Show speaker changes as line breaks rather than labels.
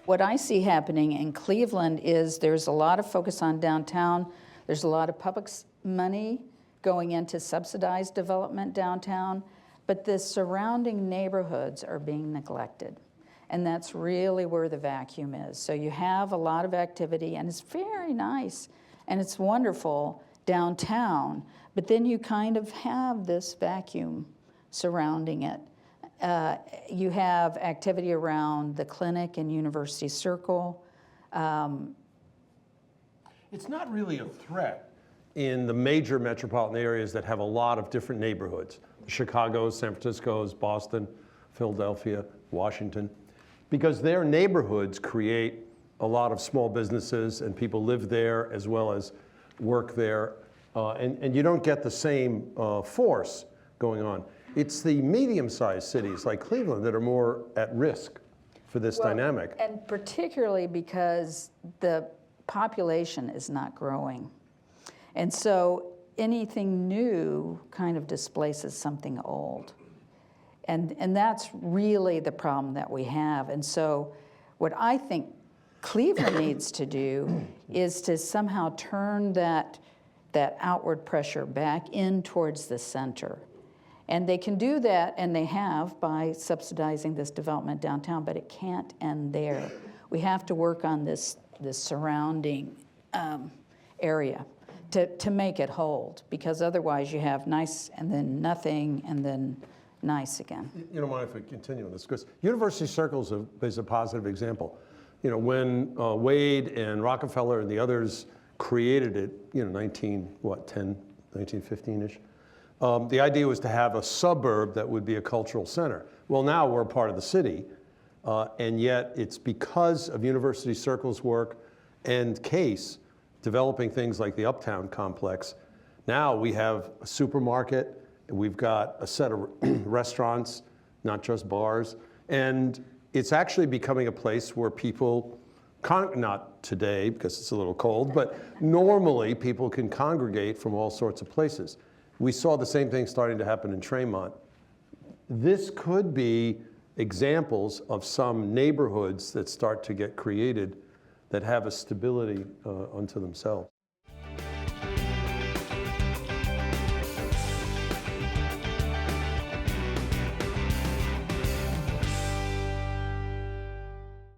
What I see happening in Cleveland is there's a lot of focus on downtown. There's a lot of public money going into subsidized development downtown, but the surrounding neighborhoods are being neglected. And that's really where the vacuum is. So you have a lot of activity, and it's very nice, and it's wonderful downtown, but then you kind of have this vacuum surrounding it. You have activity around the clinic and University Circle.
It's not really a threat in the major metropolitan areas that have a lot of different neighborhoods. Chicago, San Francisco, Boston, Philadelphia, Washington, because their neighborhoods create a lot of small businesses and people live there as well as work there. And you don't get the same force going on. It's the medium-sized cities like Cleveland that are more at risk for this dynamic.
And particularly because the population is not growing. And so anything new kind of displaces something old. And that's really the problem that we have. And so what I think Cleveland needs to do is to somehow turn that outward pressure back in towards the center. And they can do that, and they have, by subsidizing this development downtown, but it can't end there. We have to work on this surrounding area to make it hold, because otherwise you have nice and then nothing and then nice again.
You don't mind if we continue on this? Because University Circle is a positive example. You know, when Wade and Rockefeller and the others created it, you know, 1915-ish, the idea was to have a suburb that would be a cultural center. Well, now we're a part of the city, and yet it's because of University Circle's work and Case developing things like the Uptown complex. Now we have a supermarket, we've got a set of restaurants, not just bars, and it's actually becoming a place where people, not today because it's a little cold, but normally people can congregate from all sorts of places. We saw the same thing starting to happen in Tremont. This could be examples of some neighborhoods that start to get created that have a stability unto themselves.